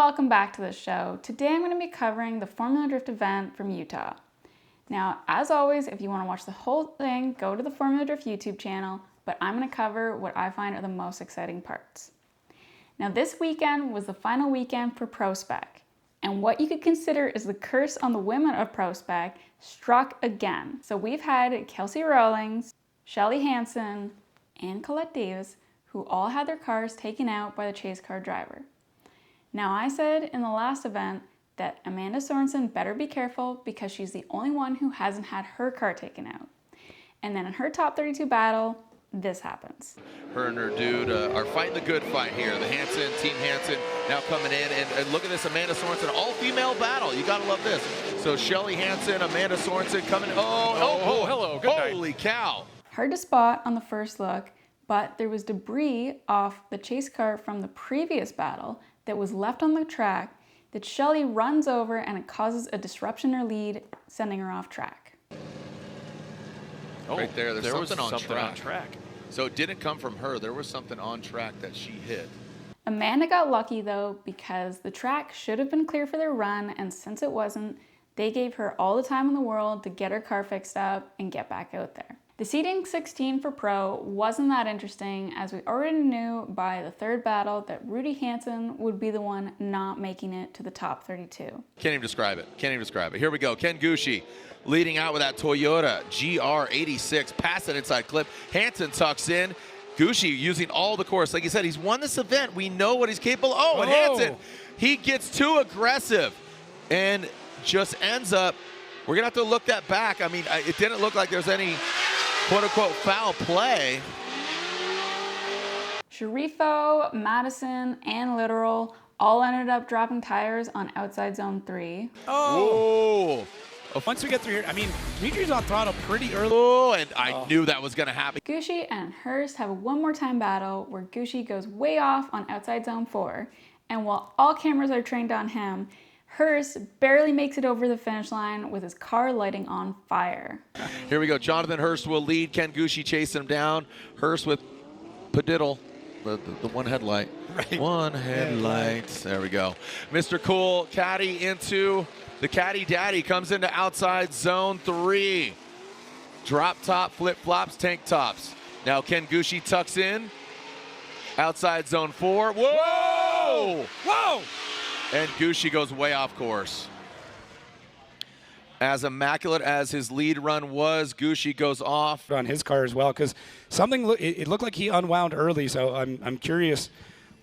welcome back to the show. Today I'm going to be covering the Formula Drift event from Utah. Now, as always, if you want to watch the whole thing, go to the Formula Drift YouTube channel, but I'm going to cover what I find are the most exciting parts. Now, this weekend was the final weekend for Pro Spec, and what you could consider is the curse on the women of Pro Spec struck again. So we've had Kelsey Rawlings, Shelly Hansen, and Colette Davis, who all had their cars taken out by the chase car driver. Now, I said in the last event that Amanda Sorensen better be careful because she's the only one who hasn't had her car taken out. And then in her top 32 battle, this happens. Her and her dude are fighting the good fight here. The Hansen, Team Hansen now coming in. And look at this Amanda Sorensen, all-female battle. You got to love this. So Shelly Hansen, Amanda Sorensen coming. Oh, hello. Good night. Holy cow. Hard to spot on the first look, but there was debris off the chase car from the previous battle that was left on the track that Shelly runs over, and it causes a disruption in her lead, sending her off track. Right there, there was something on track. So it didn't come from her. There was something on track that she hit. Amanda got lucky though, because the track should have been clear for their run, and since it wasn't, they gave her all the time in the world to get her car fixed up and get back out there. The seeding 16 for Pro wasn't that interesting, as we already knew by the third battle that Rudy Hansen would be the one not making it to the top 32. Can't even describe it. Here we go. Ken Gucci leading out with that Toyota GR86. Pass it inside clip. Hansen tucks in. Gucci using all the course. Like you said, he's won this event. We know what he's capable of. And Hansen, he gets too aggressive and just ends up, we're going to have to look that back. I mean, it didn't look like there's any quote-unquote foul play. Sharifo, Madison, and Literal all ended up dropping tires on outside zone 3. Oh! Once we get through here, I mean, Dimitri's on throttle pretty early. Oh, and I knew that was going to happen. Gucci and Hurst have a one more time battle where Gucci goes way off on outside zone 4, and while all cameras are trained on him, Hurst barely makes it over the finish line with his car lighting on fire. Here we go. Jonathan Hurst will lead. Ken Gucci chasing him down. Hurst with Padiddle, the one headlight. Right. One headlight. There we go. Mr. Cool, caddy into the caddy daddy, comes into outside zone 3. Drop top, flip flops, tank tops. Now Ken Gucci tucks in. Outside zone 4. Whoa! Whoa! And Gucci goes way off course. As immaculate as his lead run was, Gucci goes off. On his car as well, because it looked like he unwound early, so I'm curious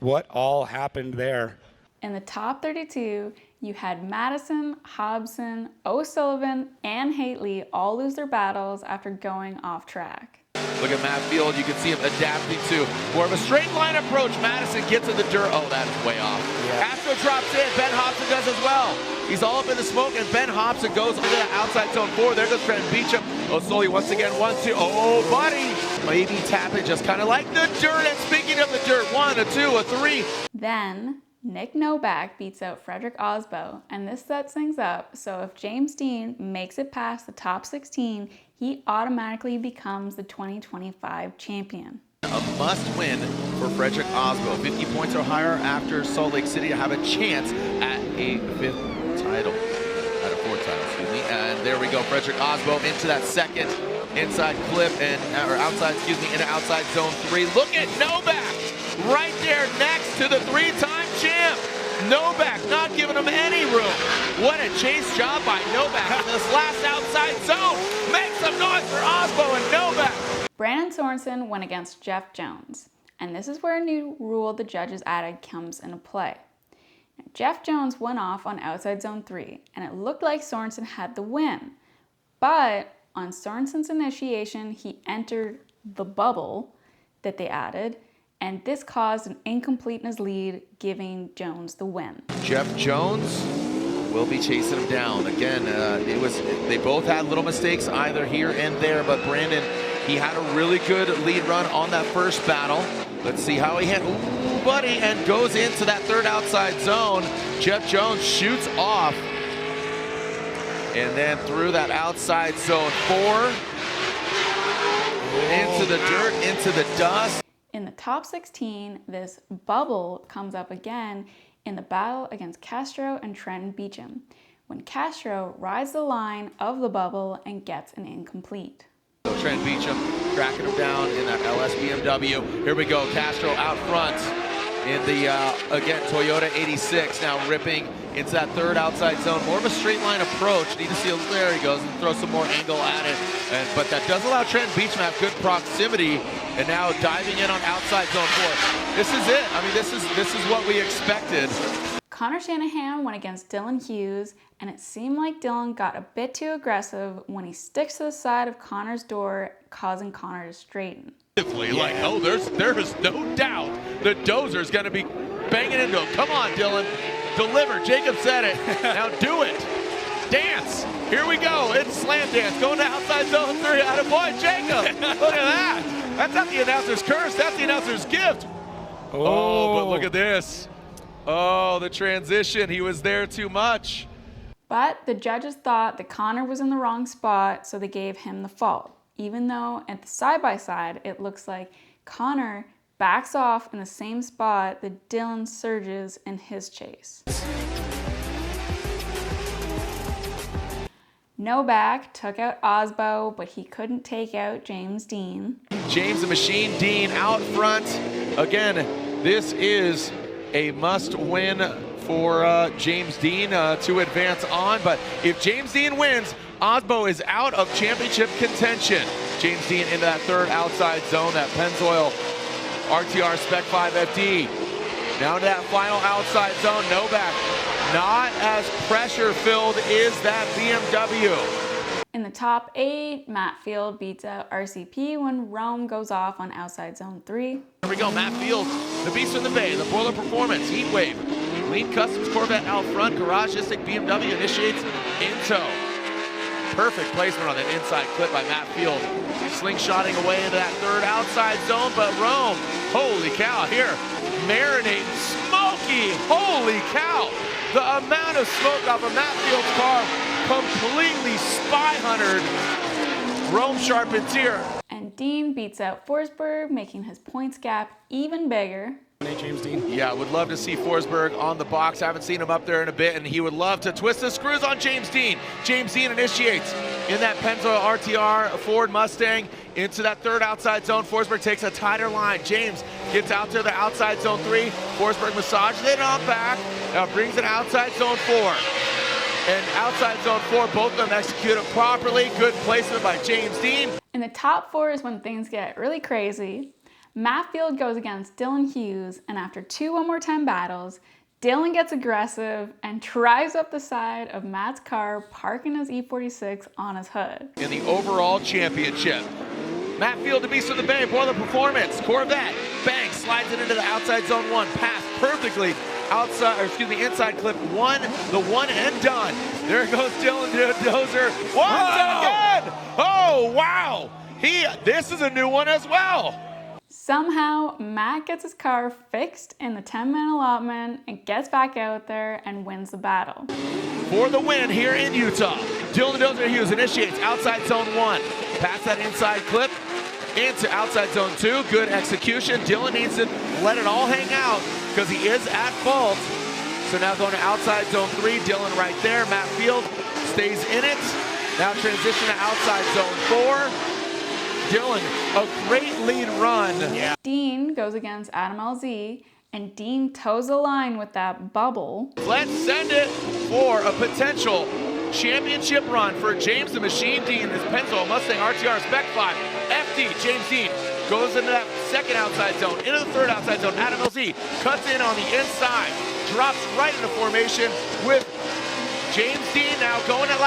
what all happened there. In the top 32, you had Madison, Hobson, O'Sullivan, and Haitley all lose their battles after going off track. Look at Matt Field. You can see him adapting to more of a straight line approach. Madison gets in the dirt. Oh, that is way off. Yeah. Astro drops in. Ben Hobson does as well. He's all up in the smoke, and Ben Hobson goes into the outside zone 4. There goes Trent Beecham. O'Sully once again, 1, 2. Oh, buddy. Maybe tap it just kind of like the dirt. And speaking of the dirt, 1, a 2, a 3. Then Nick Novak beats out Frederick Osbo, and this sets things up. So if James Dean makes it past the top 16, he automatically becomes the 2025 champion. A must-win for Frederick Osbo. 50 points or higher after Salt Lake City to have a chance at a 4th title. And there we go, Frederick Osbo into that second inside clip or outside, into outside zone 3. Look at Novak right there next to the 3-time champ. Novak not giving him any room. What a chase job by Novak in this last outside zone. Make some noise for Osbo and Novak. Brandon Sorensen went against Jeff Jones, and this is where a new rule the judges added comes into play. Now, Jeff Jones went off on outside zone 3, and it looked like Sorensen had the win. But on Sorensen's initiation, he entered the bubble that they added, and this caused an incompleteness lead, giving Jones the win. Jeff Jones will be chasing him down. Again, they both had little mistakes either here and there, but Brandon, he had a really good lead run on that first battle. Let's see how he hit. Ooh, buddy, and goes into that third outside zone. Jeff Jones shoots off. And then through that outside zone 4. Into the dirt, into the dust. In the top 16, this bubble comes up again, in the battle against Castro and Trenton Beecham, when Castro rides the line of the bubble and gets an incomplete. Trent Beecham cracking him down in that LS BMW. Here we go, Castro out front in the, again, Toyota 86, now ripping into that third outside zone. More of a straight line approach. Need to see, there he goes, and throw some more angle at it. But that does allow Trent Beecham to have good proximity, and now diving in on outside zone 4. This is it. I mean, this is what we expected. Connor Shanahan went against Dylan Hughes, and it seemed like Dylan got a bit too aggressive when he sticks to the side of Connor's door, causing Connor to straighten. Like, oh, there's no doubt the dozer's going to be banging into him. Come on, Dylan. Deliver. Jacob said it. Now do it. Dance. Here we go. It's slam dance. Going to outside zone 3. Attaboy, Jacob. Look at that. That's not the announcer's curse. That's the announcer's gift. Oh, but look at this. Oh, the transition. He was there too much. But the judges thought that Connor was in the wrong spot, so they gave him the fault. Even though at the side-by-side, it looks like Connor backs off in the same spot that Dylan surges in his chase. Novak took out Osbo, but he couldn't take out James Dean. James the Machine Dean out front. Again, this is a must-win for James Dean to advance on. But if James Dean wins, Osbo is out of championship contention. James Dean into that third outside zone, that Pennzoil RTR Spec 5 FD. Now to that final outside zone, Novak. Not as pressure-filled is that BMW. In the top 8, Matt Field beats out RCP when Rome goes off on outside zone 3. Here we go, Matt Field, the Beast from the Bay, the Boiler Performance, Heatwave, Lean Customs Corvette out front, Garagistic BMW initiates in tow. Perfect placement on that inside clip by Matt Field. Slingshotting away into that third outside zone, but Rome, holy cow, here, marinating, smoky, holy cow. The amount of smoke off of Matt Field's car, completely spy huntered Rome Charpentier. And Dean beats out Forsberg, making his points gap even bigger. James Dean. Yeah, would love to see Forsberg on the box. Haven't seen him up there in a bit, and he would love to twist the screws on James Dean. James Dean initiates in that Pennzoil RTR Ford Mustang into that third outside zone. Forsberg takes a tighter line. James gets out to the outside zone 3. Forsberg massages it on back. Now brings it outside zone 4. And outside zone 4, both of them executed properly. Good placement by James Dean. In the top 4 is when things get really crazy. Matt Field goes against Dylan Hughes, and after 2 one-more-time battles, Dylan gets aggressive and drives up the side of Matt's car, parking his E46 on his hood. In the overall championship, Matt Field, the Beast of the Bay, Boiler Performance, Corvette, bang, slides it into the outside zone 1, pass perfectly outside, or excuse me, inside clip 1, the one and done. There goes Dylan Dozer once again. Oh, wow. This is a new one as well. Somehow, Matt gets his car fixed in the 10-man allotment and gets back out there and wins the battle. For the win here in Utah, Dylan Dozer Hughes initiates outside zone 1. Pass that inside clip into outside zone 2. Good execution. Dylan needs to let it all hang out because he is at fault. So now going to outside zone 3. Dylan right there. Matt Field stays in it. Now transition to outside zone 4. Dylan, a great lead run. Yeah. Dean goes against Adam LZ, and Dean toes the line with that bubble. Let's send it for a potential championship run for James the Machine Dean. This Pennzoil Mustang RTR Spec 5 FD. James Dean goes into that second outside zone, into the third outside zone. Adam LZ cuts in on the inside, drops right into formation with James Dean now going at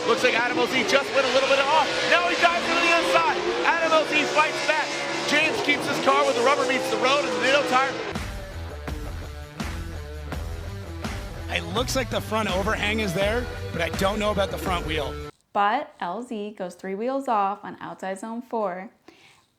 looks like Adam LZ just went a little bit off. Now he dives into the inside. Adam LZ fights back. James keeps his car where the rubber meets the road and the middle tire. It looks like the front overhang is there, but I don't know about the front wheel. But LZ goes 3 wheels off on outside zone 4,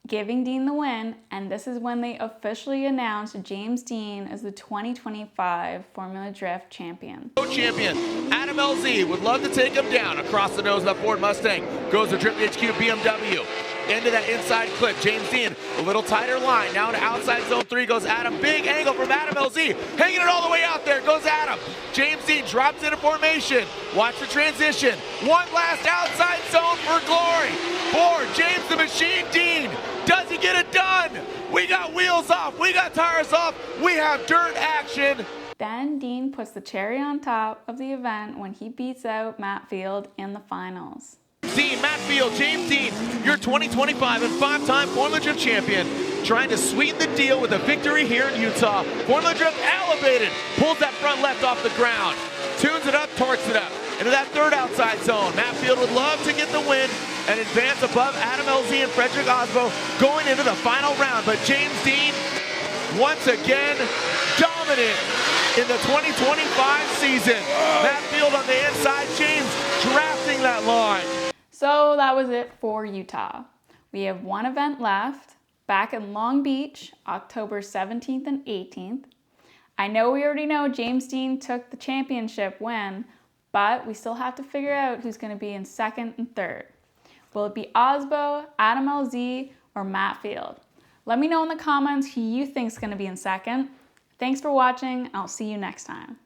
giving Dean the win, and this is when they officially announced James Dean as the 2025 Formula Drift champion. Champion Adam LZ would love to take him down across the nose of that Ford Mustang. Goes to Drift HQ BMW. into that inside clip. James Dean, a little tighter line. Now to outside zone 3 goes Adam. Big angle from Adam LZ. Hanging it all the way out there goes Adam. James Dean drops into formation. Watch the transition. One last outside zone for glory for James the Machine Dean. Does he get it done? We got wheels off. We got tires off. We have dirt action. Then Dean puts the cherry on top of the event when he beats out Matt Field in the finals. Dean, Matt Field, James Dean, your 2025 and 5-time Formula Drift champion, trying to sweeten the deal with a victory here in Utah. Formula Drift elevated, pulls that front left off the ground, tunes it up, torques it up into that third outside zone. Matt Field would love to get the win and advance above Adam LZ and Frederick Osbo going into the final round. But James Dean, once again, dominant in the 2025 season. Matt Field on the inside, James drafting that line. So that was it for Utah. We have one event left, back in Long Beach, October 17th and 18th. I know we already know James Dean took the championship win, but we still have to figure out who's going to be in second and third. Will it be Osbo, Adam LZ, or Matt Field? Let me know in the comments who you think is going to be in second. Thanks for watching, and I'll see you next time.